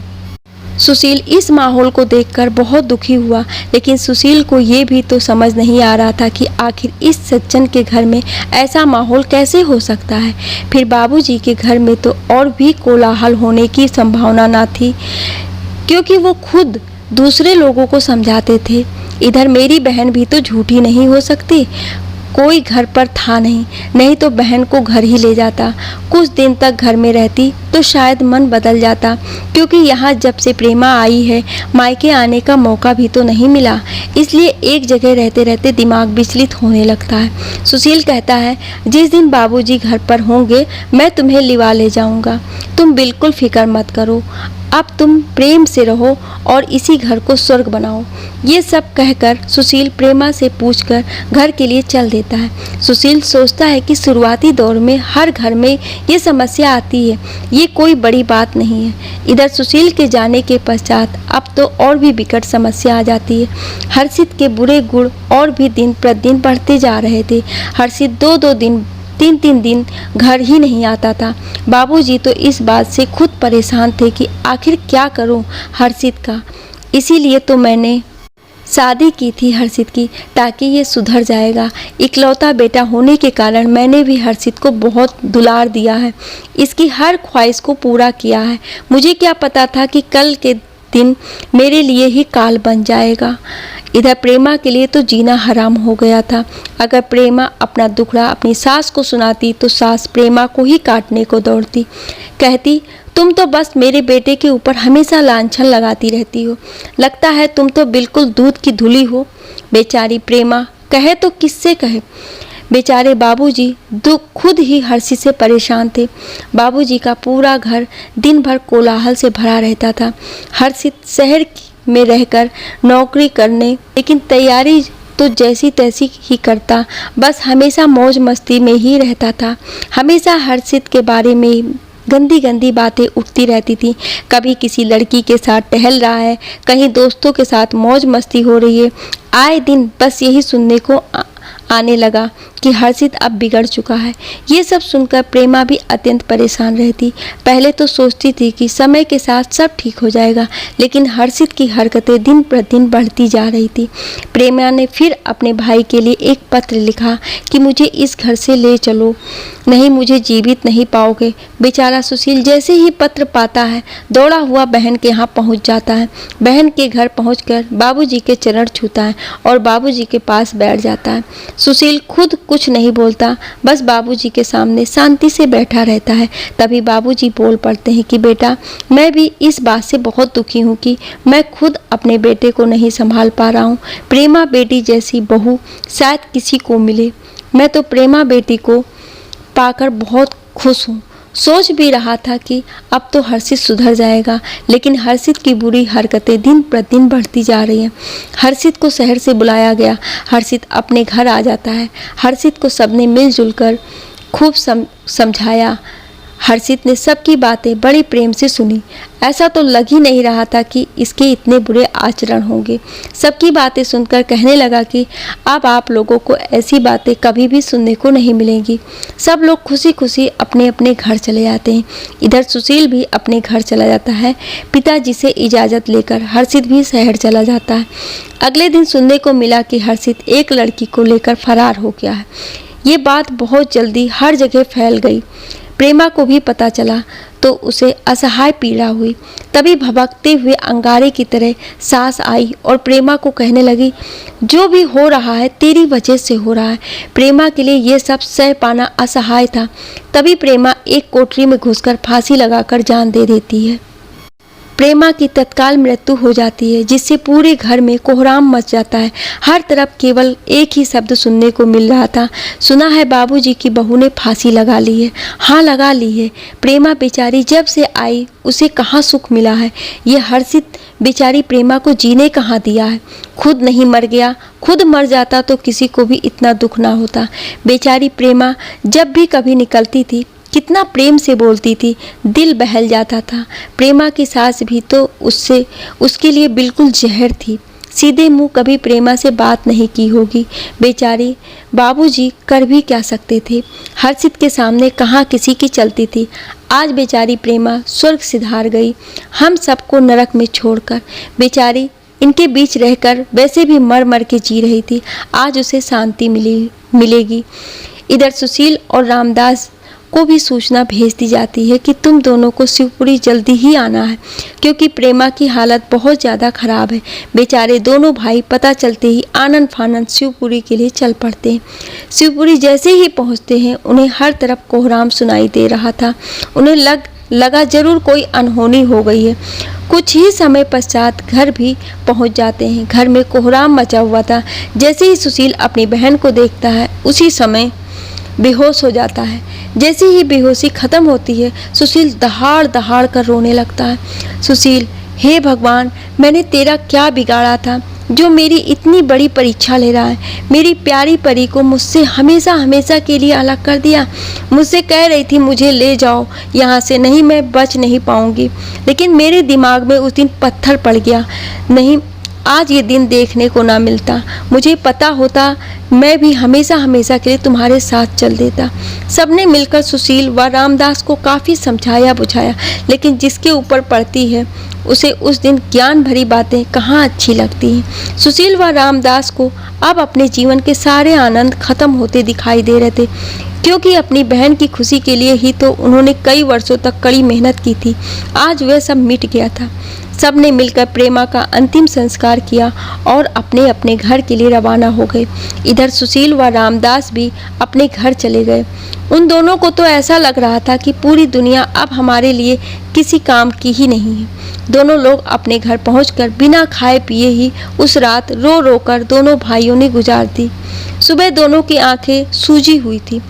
सुशील इस माहौल को देखकर बहुत दुखी हुआ, लेकिन सुशील को ये भी तो समझ नहीं आ रहा था कि आखिर इस सज्जन के घर में ऐसा माहौल कैसे हो सकता है। फिर बाबूजी के घर में तो और भी कोलाहल होने की संभावना ना थी, क्योंकि वो खुद दूसरे लोगों को समझाते थे। इधर मेरी बहन भी तो झूठी नहीं हो सकती, कोई घर पर था नहीं तो बहन को घर ही ले जाता। कुछ दिन तक घर में रहती तो शायद मन बदल जाता, क्योंकि यहाँ जब से प्रेमा आई है मायके आने का मौका भी तो नहीं मिला, इसलिए एक जगह रहते रहते दिमाग विचलित होने लगता है। सुशील कहता है, जिस दिन बाबूजी घर पर होंगे मैं तुम्हें लिवा ले जाऊँगा, तुम बिल्कुल फिक्र मत करो, अब तुम प्रेम से रहो और इसी घर को स्वर्ग बनाओ। ये सब कहकर सुशील प्रेमा से पूछकर घर के लिए चल देता है। सुशील सोचता है कि शुरुआती दौर में हर घर में ये समस्या आती है, ये कोई बड़ी बात नहीं है। इधर सुशील के जाने के पश्चात अब तो और भी विकट समस्या आ जाती है। हर्षित के बुरे गुण और भी दिन प्रतिदिन बढ़ते जा रहे थे। हर्षित 2-2 दिन 3-3 दिन घर ही नहीं आता था। बाबूजी तो इस बात से खुद परेशान थे कि आखिर क्या करूं हर्षित का। इसीलिए तो मैंने शादी की थी हर्षित की, ताकि ये सुधर जाएगा। इकलौता बेटा होने के कारण मैंने भी हर्षित को बहुत दुलार दिया है, इसकी हर ख्वाहिश को पूरा किया है। मुझे क्या पता था कि कल के दिन मेरे लिए ही काल बन जाएगा। इधर प्रेमा के लिए तो जीना हराम हो गया था। अगर प्रेमा अपना दुखड़ा अपनी सास को सुनाती तो सास प्रेमा को ही काटने को दौड़ती, कहती, तुम तो बस मेरे बेटे के ऊपर हमेशा लांछन लगाती रहती हो, लगता है तुम तो बिल्कुल दूध की धुली हो। बेचारी प्रेमा कहे तो किससे कहे। बेचारे बाबूजी खुद ही हर्षित से परेशान थे। बाबूजी का पूरा घर दिन भर कोलाहल से भरा रहता था। हर्षित शहर में रहकर नौकरी करने, लेकिन तैयारी तो जैसी तैसी ही करता, बस हमेशा मौज मस्ती में ही रहता था। हमेशा हर्षित के बारे में गंदी गंदी बातें उठती रहती थी। कभी किसी लड़की के साथ टहल रहा है, कहीं दोस्तों के साथ मौज मस्ती हो रही है। आए दिन बस यही सुनने को आने लगा कि हर्षित अब बिगड़ चुका है। ये सब सुनकर प्रेमा भी अत्यंत परेशान रहती। पहले तो सोचती थी कि समय के साथ सब ठीक हो जाएगा, लेकिन हर्षित की हरकतें दिन प्रतिदिन बढ़ती जा रही थी। प्रेमा ने फिर अपने भाई के लिए एक पत्र लिखा कि मुझे इस घर से ले चलो, नहीं मुझे जीवित नहीं पाओगे। बेचारा सुशील जैसे ही पत्र पाता है दौड़ा हुआ बहन के यहाँ पहुँच जाता है। बहन के घर पहुँचकर बाबूजी के चरण छूता है और बाबूजी के पास बैठ जाता है। सुशील खुद कुछ नहीं बोलता, बस बाबूजी के सामने शांति से बैठा रहता है। तभी बाबूजी बोल पड़ते हैं कि बेटा, मैं भी इस बात से बहुत दुखी हूँ कि मैं खुद अपने बेटे को नहीं संभाल पा रहा हूँ। प्रेमा बेटी जैसी बहू शायद किसी को मिले। मैं तो प्रेमा बेटी को पाकर बहुत खुश हूँ। सोच भी रहा था कि अब तो हर्षित सुधर जाएगा, लेकिन हर्षित की बुरी हरकतें दिन प्रतिदिन बढ़ती जा रही हैं। हर्षित को शहर से बुलाया गया। हर्षित अपने घर आ जाता है। हर्षित को सबने मिलजुल कर खूब समझाया। हर्षित ने सबकी बातें बड़ी प्रेम से सुनी। ऐसा तो लग ही नहीं रहा था कि इसके इतने बुरे आचरण होंगे। सबकी बातें सुनकर कहने लगा कि अब आप लोगों को ऐसी बातें कभी भी सुनने को नहीं मिलेंगी। सब लोग खुशी खुशी अपने अपने घर चले जाते हैं। इधर सुशील भी अपने घर चला जाता है। पिताजी से इजाज़त लेकर हर्षित भी शहर चला जाता है। अगले दिन सुनने को मिला कि हर्षित एक लड़की को लेकर फरार हो गया है। ये बात बहुत जल्दी हर जगह फैल गई। प्रेमा को भी पता चला तो उसे असहाय पीड़ा हुई। तभी भभकते हुए अंगारे की तरह सास आई और प्रेमा को कहने लगी, जो भी हो रहा है तेरी वजह से हो रहा है। प्रेमा के लिए ये सब सह पाना असहाय था। तभी प्रेमा एक कोठरी में घुसकर फांसी लगाकर जान दे देती है। प्रेमा की तत्काल मृत्यु हो जाती है, जिससे पूरे घर में कोहराम मच जाता है। हर तरफ केवल एक ही शब्द सुनने को मिल रहा था, सुना है बाबूजी की बहू ने फांसी लगा ली है। हाँ, लगा ली है। प्रेमा बेचारी जब से आई उसे कहाँ सुख मिला है। ये हर्षित बेचारी प्रेमा को जीने कहाँ दिया है। खुद नहीं मर गया, खुद मर जाता तो किसी को भी इतना दुख ना होता। बेचारी प्रेमा जब भी कभी निकलती थी कितना प्रेम से बोलती थी, दिल बहल जाता था। प्रेमा की सास भी तो उसके लिए बिल्कुल जहर थी। सीधे मुंह कभी प्रेमा से बात नहीं की होगी। बेचारी बाबूजी कर भी क्या सकते थे। हर्षित के सामने कहाँ किसी की चलती थी। आज बेचारी प्रेमा स्वर्ग सिधार गई, हम सबको नरक में छोड़कर। बेचारी इनके बीच रहकर वैसे भी मर मर के जी रही थी, आज उसे शांति मिलेगी। इधर सुशील और रामदास को भी सूचना भेज दी जाती है कि तुम दोनों को शिवपुरी जल्दी ही आना है, क्योंकि प्रेमा की हालत बहुत ज़्यादा खराब है। बेचारे दोनों भाई पता चलते ही आनन फानन शिवपुरी के लिए चल पड़ते हैं। शिवपुरी जैसे ही पहुंचते हैं उन्हें हर तरफ कोहराम सुनाई दे रहा था। उन्हें लगा जरूर कोई अनहोनी हो गई है। कुछ ही समय पश्चात घर भी पहुंच जाते हैं। घर में कोहराम मचा हुआ था। जैसे ही सुशील अपनी बहन को देखता है उसी समय बेहोश हो जाता है। जैसे ही बेहोशी खत्म होती है सुशील दहाड़ दहाड़ कर रोने लगता है। सुशील, हे भगवान, मैंने तेरा क्या बिगाड़ा था जो मेरी इतनी बड़ी परीक्षा ले रहा है। मेरी प्यारी परी को मुझसे हमेशा हमेशा के लिए अलग कर दिया। मुझसे कह रही थी मुझे ले जाओ यहाँ से, नहीं मैं बच नहीं पाऊंगी, लेकिन मेरे दिमाग में उस दिन पत्थर पड़ गया। नहीं, आज ये दिन देखने को ना मिलता। मुझे पता होता मैं भी हमेशा हमेशा के लिए तुम्हारे साथ चल देता। सबने मिलकर सुशील व रामदास को काफ़ी समझाया बुझाया, लेकिन जिसके ऊपर पड़ती है उसे उस दिन ज्ञान भरी बातें कहाँ अच्छी लगती हैं। सुशील व रामदास को अब अपने जीवन के सारे आनंद खत्म होते दिखाई दे रहे थे, क्योंकि अपनी बहन की खुशी के लिए ही तो उन्होंने कई वर्षों तक कड़ी मेहनत की थी। आज वह सब मिट गया था। सबने मिलकर प्रेमा का अंतिम संस्कार किया और अपने अपने घर के लिए रवाना हो गए। इधर सुशील व रामदास भी अपने घर चले गए। उन दोनों को तो ऐसा लग रहा था कि पूरी दुनिया अब हमारे लिए किसी काम की ही नहीं है। दोनों लोग अपने घर पहुंचकर बिना खाए पिए ही उस रात रो रो कर दोनों भाइयों ने गुजार दी। सुबह दोनों की आंखें सूजी हुई थी।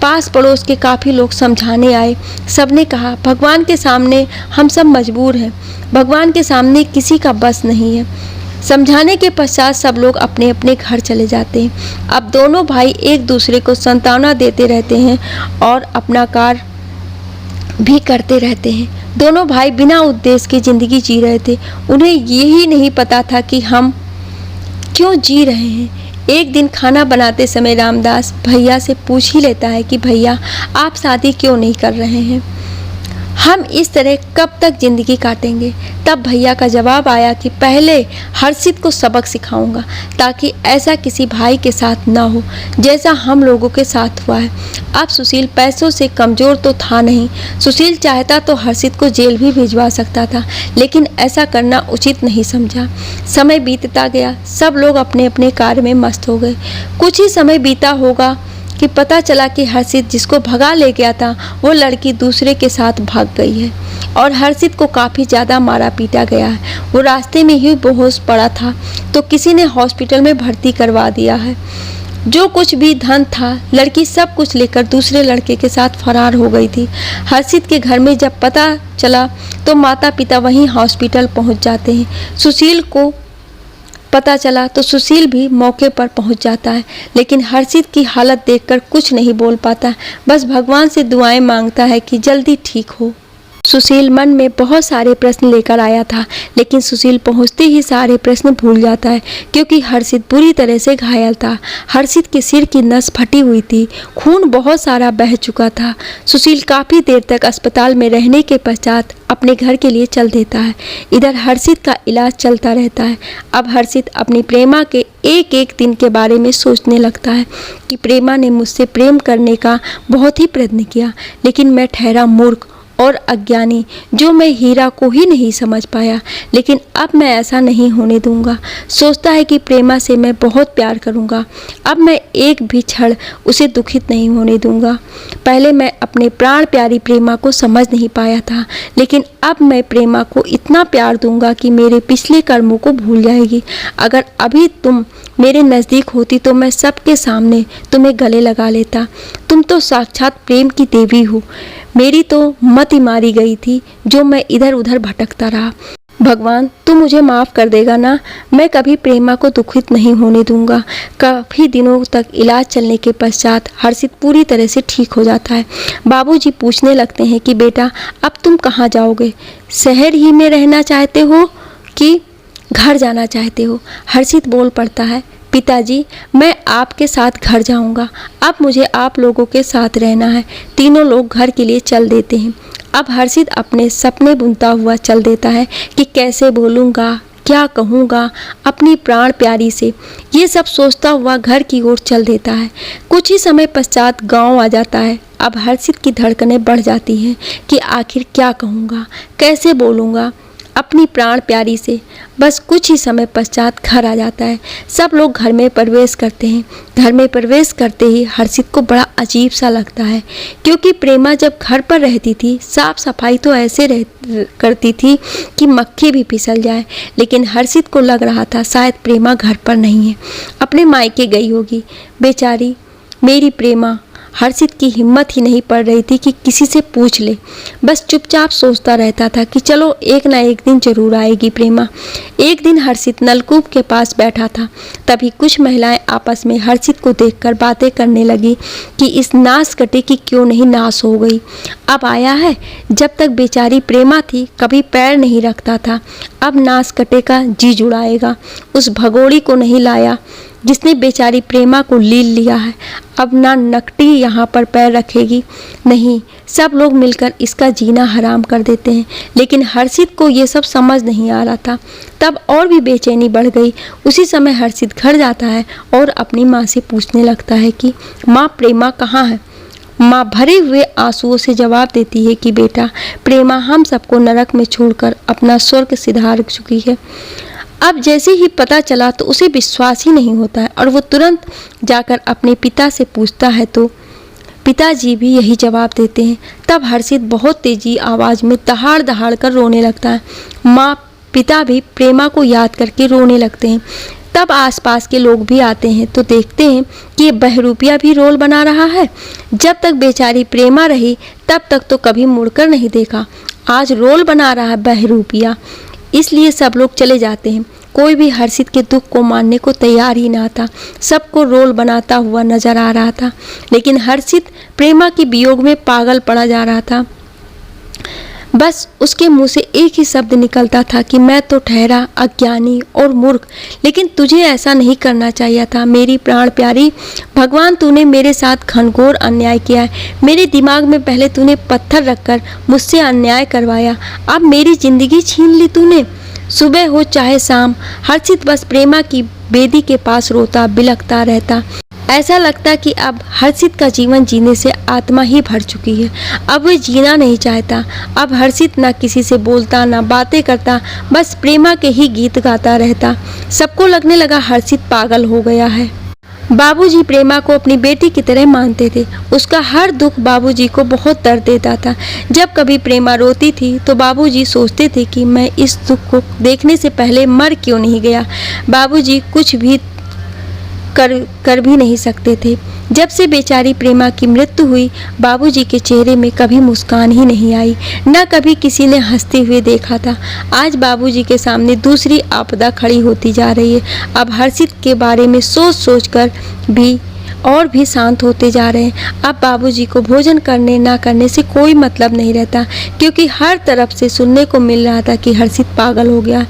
पास पड़ोस के काफ़ी लोग समझाने आए। सबने कहा, भगवान के सामने हम सब मजबूर हैं, भगवान के सामने किसी का बस नहीं है। समझाने के पश्चात सब लोग अपने अपने घर चले जाते हैं। अब दोनों भाई एक दूसरे को सांत्वना देते रहते हैं और अपना कार्य भी करते रहते हैं। दोनों भाई बिना उद्देश्य की जिंदगी जी रहे थे। उन्हें यही नहीं पता था कि हम क्यों जी रहे हैं। एक दिन खाना बनाते समय रामदास भैया से पूछ ही लेता है कि भैया, आप शादी क्यों नहीं कर रहे हैं, हम इस तरह कब तक ज़िंदगी काटेंगे। तब भैया का जवाब आया कि पहले हर्षित को सबक सिखाऊंगा, ताकि ऐसा किसी भाई के साथ ना हो जैसा हम लोगों के साथ हुआ है। अब सुशील पैसों से कमज़ोर तो था नहीं। सुशील चाहता तो हर्षित को जेल भी भिजवा सकता था, लेकिन ऐसा करना उचित नहीं समझा। समय बीतता गया, सब लोग अपने अपने कार्य में मस्त हो गए। कुछ ही समय बीता होगा कि पता चला कि हर्षित जिसको भगा ले गया था वो लड़की दूसरे के साथ भाग गई है और हर्षित को काफ़ी ज़्यादा मारा पीटा गया है। वो रास्ते में ही बेहोश पड़ा था तो किसी ने हॉस्पिटल में भर्ती करवा दिया है। जो कुछ भी धन था, लड़की सब कुछ लेकर दूसरे लड़के के साथ फरार हो गई थी। हर्षित के घर में जब पता चला तो माता पिता वहीं हॉस्पिटल पहुंच जाते हैं। सुशील को पता चला तो सुशील भी मौके पर पहुंच जाता है, लेकिन हर्षित की हालत देखकर कुछ नहीं बोल पाता, बस भगवान से दुआएं मांगता है कि जल्दी ठीक हो। सुशील मन में बहुत सारे प्रश्न लेकर आया था, लेकिन सुशील पहुंचते ही सारे प्रश्न भूल जाता है, क्योंकि हर्षित बुरी तरह से घायल था। हर्षित के सिर की नस फटी हुई थी, खून बहुत सारा बह चुका था। सुशील काफ़ी देर तक अस्पताल में रहने के पश्चात अपने घर के लिए चल देता है। इधर हर्षित का इलाज चलता रहता है। अब हर्षित अपनी प्रेमा के एक एक दिन के बारे में सोचने लगता है कि प्रेमा ने मुझसे प्रेम करने का बहुत ही प्रयत्न किया, लेकिन मैं ठहरा मूर्ख और अज्ञानी जो मैं हीरा को ही नहीं समझ पाया। लेकिन अब मैं ऐसा नहीं होने दूंगा। सोचता है कि प्रेमा से मैं बहुत प्यार करूंगा। अब मैं एक भी क्षण उसे दुखित नहीं होने दूंगा। पहले मैं अपने प्राण प्यारी प्रेमा को समझ नहीं पाया था, लेकिन अब मैं प्रेमा को इतना प्यार दूंगा कि मेरे पिछले कर्मों को भूल जाएगी। अगर अभी तुम मेरे नज़दीक होती तो मैं सबके सामने तुम्हें गले लगा लेता। तुम तो साक्षात प्रेम की देवी हो। मेरी तो मत ही मारी गई थी जो मैं इधर उधर भटकता रहा। भगवान, तू मुझे माफ़ कर देगा ना? मैं कभी प्रेमा को दुखित नहीं होने दूंगा। काफ़ी दिनों तक इलाज चलने के पश्चात हर्षित पूरी तरह से ठीक हो जाता है। बाबूजी पूछने लगते हैं कि बेटा अब तुम कहाँ जाओगे? शहर ही में रहना चाहते हो कि घर जाना चाहते हो? हर्षित बोल पड़ता है, पिताजी मैं आपके साथ घर जाऊंगा। अब मुझे आप लोगों के साथ रहना है। तीनों लोग घर के लिए चल देते हैं। अब हर्षित अपने सपने बुनता हुआ चल देता है कि कैसे बोलूँगा, क्या कहूँगा अपनी प्राण प्यारी से। ये सब सोचता हुआ घर की ओर चल देता है। कुछ ही समय पश्चात गांव आ जाता है। अब हर्षित की धड़कनें बढ़ जाती हैं कि आखिर क्या कहूँगा, कैसे बोलूँगा अपनी प्राण प्यारी से। बस कुछ ही समय पश्चात घर आ जाता है। सब लोग घर में प्रवेश करते हैं। घर में प्रवेश करते ही हर्षित को बड़ा अजीब सा लगता है, क्योंकि प्रेमा जब घर पर रहती थी साफ सफाई तो ऐसे करती थी कि मक्खी भी फिसल जाए। लेकिन हर्षित को लग रहा था शायद प्रेमा घर पर नहीं है, अपने मायके गई होगी। बेचारी मेरी प्रेमा। हर्षित की हिम्मत ही नहीं पड़ रही थी कि किसी से पूछ ले। बस चुपचाप सोचता रहता था कि चलो एक ना एक दिन जरूर आएगी प्रेमा। एक दिन हर्षित नलकूप के पास बैठा था। तभी कुछ महिलाएं आपस में हर्षित को देखकर बातें करने लगी कि इस नाश कटे की क्यों नहीं नाश हो गई। अब आया है, जब तक बेचारी प्रेमा थी कभी पैर नहीं रखता था। अब नाश कटे का जी जुड़ाएगा। उस भगोड़ी को नहीं लाया जिसने बेचारी प्रेमा को लील लिया है। अब ना नकटी यहाँ पर पैर रखेगी। नहीं, सब लोग मिलकर इसका जीना हराम कर देते हैं। लेकिन हर्षित को ये सब समझ नहीं आ रहा था। तब और भी बेचैनी बढ़ गई। उसी समय हर्षित घर जाता है और अपनी माँ से पूछने लगता है कि माँ प्रेमा कहाँ है? माँ भरे हुए आंसुओं से जवाब देती है कि बेटा प्रेमा हम सबको नरक में छोड़कर अपना स्वर्ग सिधार चुकी है। अब जैसे ही पता चला तो उसे विश्वास ही नहीं होता है और वो तुरंत जाकर अपने पिता से पूछता है तो पिताजी भी यही जवाब देते हैं। तब हर्षित बहुत तेजी आवाज़ में दहाड़ दहाड़ कर रोने लगता है। माँ पिता भी प्रेमा को याद करके रोने लगते हैं। तब आसपास के लोग भी आते हैं तो देखते हैं कि ये बहरूपिया भी रोल बना रहा है। जब तक बेचारी प्रेमा रही तब तक तो कभी मुड़कर नहीं देखा। आज रोल बना रहा है बहरूपिया। इसलिए सब लोग चले जाते हैं। कोई भी हर्षित के दुख को मानने को तैयार ही ना था। सबको रोल बनाता हुआ नजर आ रहा था। लेकिन हर्षित प्रेमा के वियोग में पागल पड़ा जा रहा था। बस उसके मुंह से एक ही शब्द निकलता था कि मैं तो ठहरा अज्ञानी और मूर्ख, लेकिन तुझे ऐसा नहीं करना चाहिए था मेरी प्राण प्यारी। भगवान तूने मेरे साथ घनघोर अन्याय किया है। मेरे दिमाग में पहले तूने पत्थर रखकर मुझसे अन्याय करवाया, अब मेरी जिंदगी छीन ली तूने। सुबह हो चाहे शाम हर्षित बस प्रेमा की बेदी के पास रोता बिलखता रहता। ऐसा लगता कि अब हर्षित का जीवन जीने से आत्मा ही भर चुकी है। अब वह जीना नहीं चाहता। अब हर्षित ना किसी से बोलता ना बातें करता, बस प्रेमा के ही गीत गाता रहता। सबको लगने लगा हर्षित पागल हो गया है। बाबूजी प्रेमा को अपनी बेटी की तरह मानते थे। उसका हर दुख बाबूजी को बहुत दर्द देता था। जब कभी प्रेमा रोती थी तो बाबूजी सोचते थे कि मैं इस दुख को देखने से पहले मर क्यों नहीं गया। बाबूजी कुछ भी कर भी नहीं सकते थे। जब से बेचारी प्रेमा की मृत्यु हुई बाबूजी के चेहरे में कभी मुस्कान ही नहीं आई, न कभी किसी ने हंसते हुए देखा था। आज बाबूजी के सामने दूसरी आपदा खड़ी होती जा रही है। अब हर्षित के बारे में सोच सोच कर भी और भी शांत होते जा रहे हैं। अब बाबूजी को भोजन करने ना करने से कोई मतलब नहीं रहता, क्योंकि हर तरफ से सुनने को मिल रहा था कि हर्षित पागल हो गया।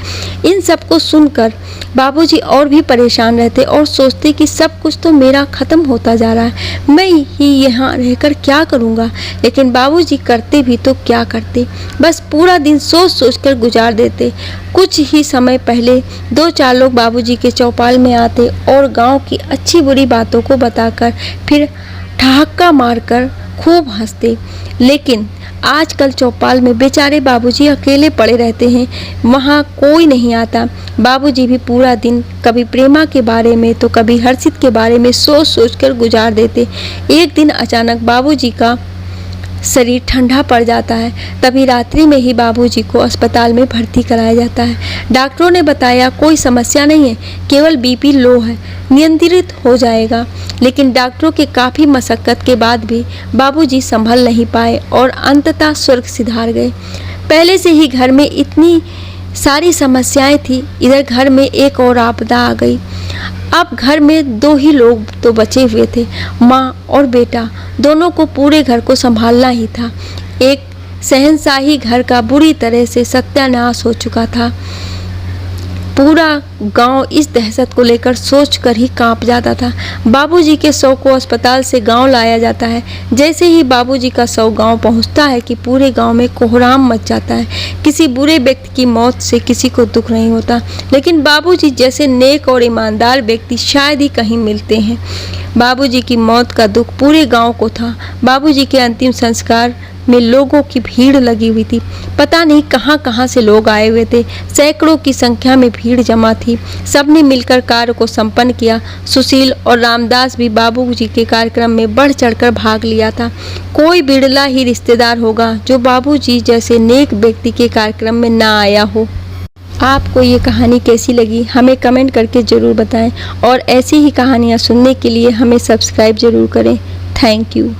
इन सब को सुनकर बाबूजी और भी परेशान रहते और सोचते कि सब कुछ तो मेरा ख़त्म होता जा रहा है, मैं ही यहाँ रहकर क्या करूँगा। लेकिन बाबूजी करते भी तो क्या करते, बस पूरा दिन सोच सोच कर गुजार देते। कुछ ही समय पहले 2-4 लोग बाबूजी के चौपाल में आते और गांव की अच्छी बुरी बातों को बताकर फिर ठहाका मारकर खूब हंसते। लेकिन आजकल चौपाल में बेचारे बाबूजी अकेले पड़े रहते हैं, वहाँ कोई नहीं आता। बाबूजी भी पूरा दिन कभी प्रेमा के बारे में तो कभी हर्षित के बारे में सोच सोच कर गुजार देते। एक दिन अचानक बाबूजी का शरीर ठंडा पड़ जाता है। तभी रात्रि में ही बाबूजी को अस्पताल में भर्ती कराया जाता है। डॉक्टरों ने बताया कोई समस्या नहीं है, केवल बीपी लो है, नियंत्रित हो जाएगा। लेकिन डॉक्टरों के काफ़ी मशक्क़त के बाद भी बाबूजी संभल नहीं पाए और अंततः स्वर्ग सिधार गए। पहले से ही घर में इतनी सारी समस्याएं थी, इधर घर में एक और आपदा आ गई। अब घर में 2 ही लोग तो बचे हुए थे, माँ और बेटा। दोनों को पूरे घर को संभालना ही था। एक शहंशाही घर का बुरी तरह से सत्यानाश हो चुका था। पूरा गांव इस दहशत को लेकर सोचकर ही कांप जाता था। बाबूजी के शव को अस्पताल से गांव लाया जाता है। जैसे ही बाबूजी का शव गांव पहुंचता है कि पूरे गांव में कोहराम मच जाता है। किसी बुरे व्यक्ति की मौत से किसी को दुख नहीं होता, लेकिन बाबूजी जैसे नेक और ईमानदार व्यक्ति शायद ही कहीं मिलते हैं। बाबूजी की मौत का दुख पूरे गांव को था। बाबूजी के अंतिम संस्कार में लोगों की भीड़ लगी हुई थी। पता नहीं कहां कहां से लोग आए हुए थे। सैकड़ों की संख्या में भीड़ जमा थी। सबने मिलकर कार्य को संपन्न किया। सुशील और रामदास भी बाबूजी के कार्यक्रम में बढ़ चढ़कर भाग लिया था। कोई बिरला ही रिश्तेदार होगा जो बाबूजी जैसे नेक व्यक्ति के कार्यक्रम में ना आया हो। आपको ये कहानी कैसी लगी हमें कमेंट करके ज़रूर बताएं और ऐसी ही कहानियाँ सुनने के लिए हमें सब्सक्राइब ज़रूर करें। Thank you.